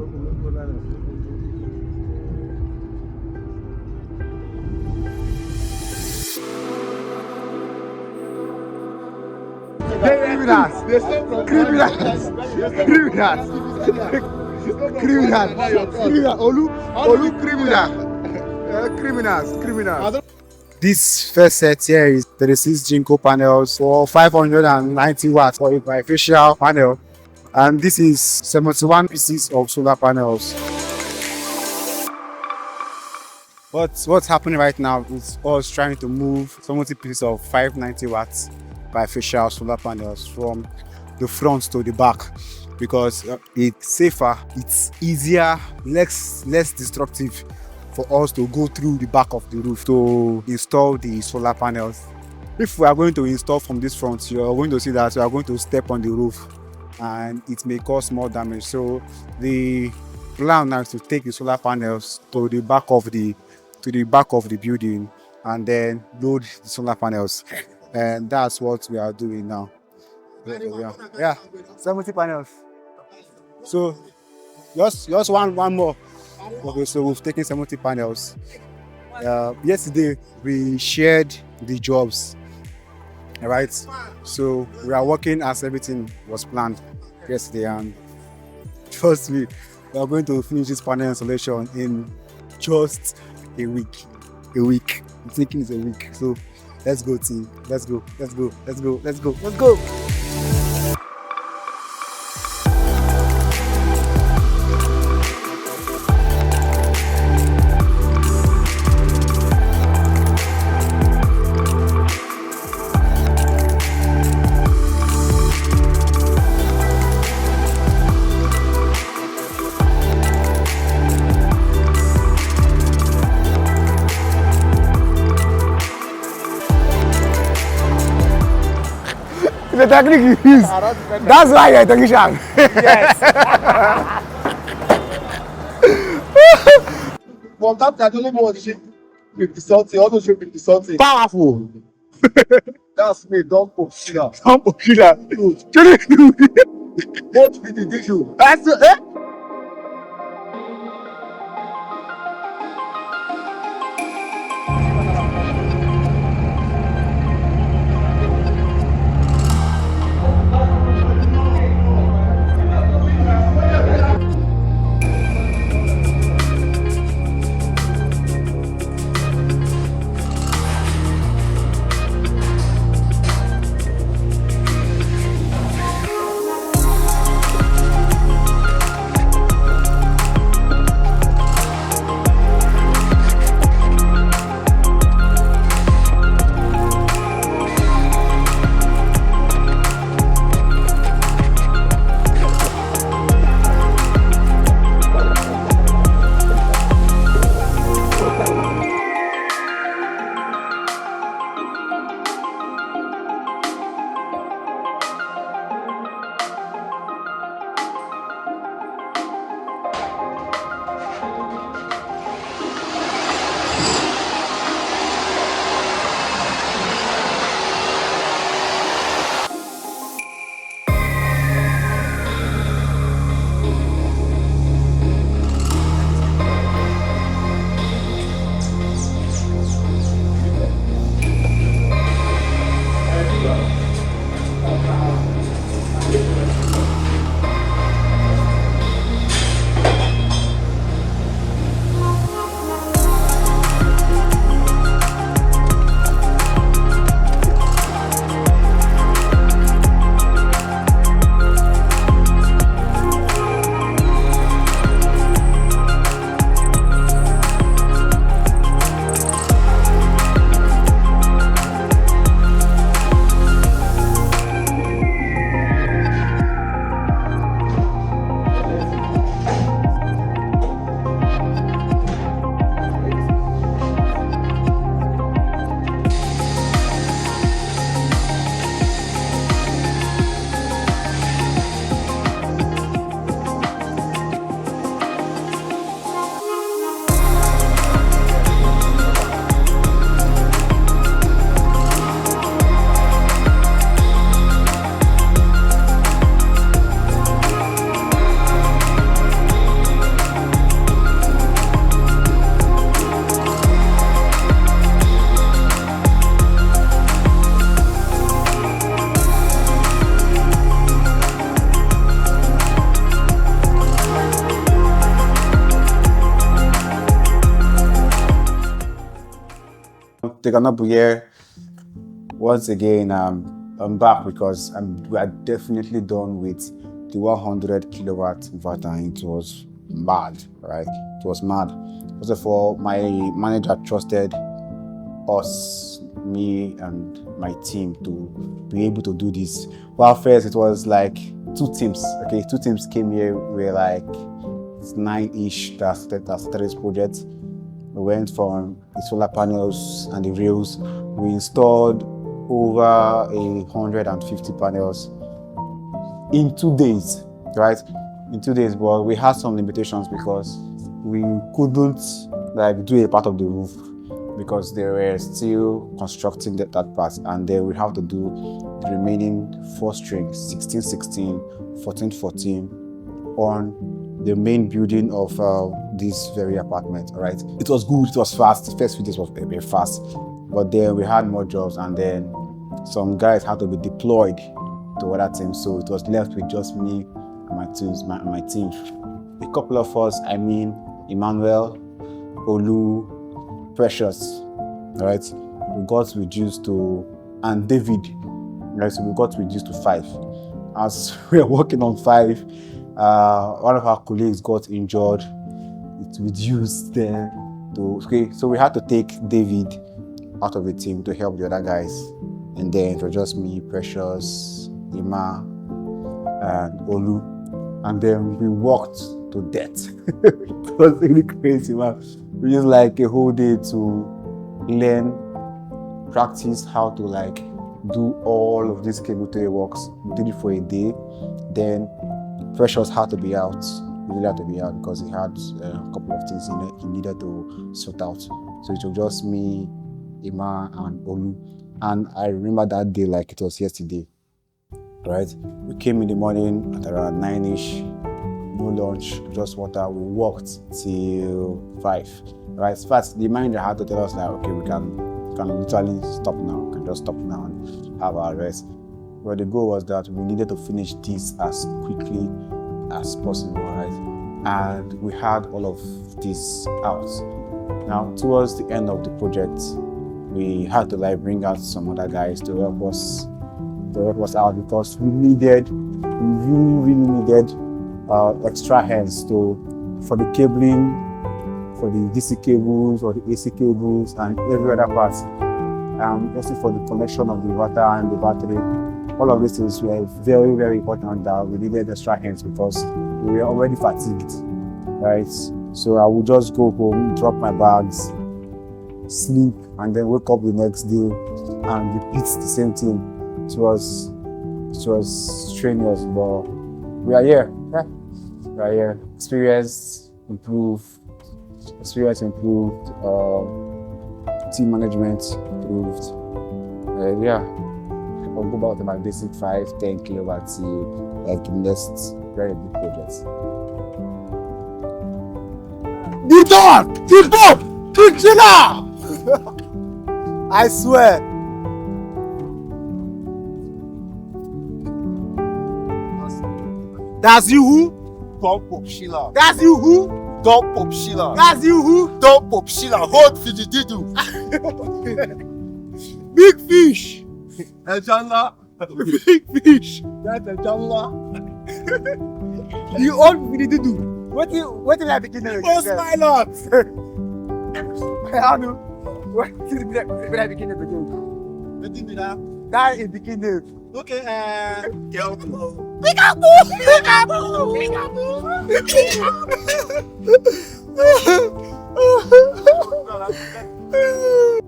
Criminals! Criminals! Criminals! Criminals! Criminals! Olu criminal! Criminals! This first set here is 36 Jinko panels for 590 watts for a bifacial panel, and this is 71 pieces of solar panels. What's happening right now is us trying to move 70 pieces of 590 watts bifacial solar panels from the front to the back, because it's safer, it's easier, less destructive for us to go through the back of the roof to install the solar panels. If we are going to install from this front, you are going to see that we are going to step on the roof and it may cause more damage. So the plan now is to take the solar panels to the back of the building and then load the solar panels, and that's what we are doing now. Yeah, 70 panels. So just one more. Okay, so we've taken 70 panels. Yesterday we shared the jobs. All right, so we are working as everything was planned yesterday, and trust me, we are going to finish this panel installation in just a week. I'm thinking it's a week. So let's go, team. Let's go. The technique you use. That's why you're a technician. Yes. From that, I don't know what shape 50 something, all those shape 50 something. Powerful. That's me, don't popular. Unpopular. Good. What did they do? That's they cannot be here. Once again, I'm back because we are definitely done with the 100 kilowatt inverter. It was mad, right? It was mad. First of all, my manager trusted us, me and my team, to be able to do this. Well, first it was like two teams. Okay, two teams came here. We're like 9-ish that started this project. We went from the solar panels and the rails. We installed over 150 panels in 2 days, right? In 2 days, but we had some limitations because we couldn't like do a part of the roof because they were still constructing that part, and then we have to do the remaining 4 strings, 16, 16, 14, 14 on the main building of this very apartment. All right, it was good, it was fast. The first few days was very fast, but then we had more jobs, and then some guys had to be deployed to other teams, so it was left with just me and my team. A couple of us, I mean Emmanuel, Olu, Precious, all right, we got reduced to, and David, right, so we got reduced to 5. As we were working on 5, one of our colleagues got injured. It reduced then to, okay, so we had to take David out of the team to help the other guys, and then it was just me, Precious, Ima, and Olu, and then we walked to death. It was really crazy, man. We used like a whole day to learn, practice how to like do all of these cable tray works. We did it for a day. Then Precious had to be out. He really had to be out because he had a couple of things he needed to sort out. So it was just me, Ima, and Olu. And I remember that day like it was yesterday, right? We came in the morning at around 9-ish, no lunch, just water. We walked till 5, right? First, the manager had to tell us like, okay, we can literally stop now. We can just stop now and have our rest. But the goal was that we needed to finish this as quickly as possible, right? And we had all of this out. Now, towards the end of the project, we had to like bring out some other guys to help us out because we really needed extra hands for the cabling, for the DC cables or the AC cables and every other part. Also for the connection of the inverter and the battery. All of these things were very, very important that we needed extra hands because we were already fatigued, right? So I would just go home, drop my bags, sleep, and then wake up the next day and repeat the same thing. It was strenuous, but we are here. Yeah. We are here. Experience improved. Team management improved. Yeah. I'll go back to my basic 5-10 kilowatts like next very big projects. The killer! I swear. That's you who? Don't pop Sheila. That's you who? Don't pop Sheila. That's you who? Don't pop Sheila. Hold for the diddle. Big fish. Ejala. Big fish. That's Ejala. You hold for the diddle. What did I begin to do? What's my lord? I don't know. What did I begin to do? What did I do? That is beginning. Okay, Peekaboo! Peekaboo! Peekaboo! Peekaboo!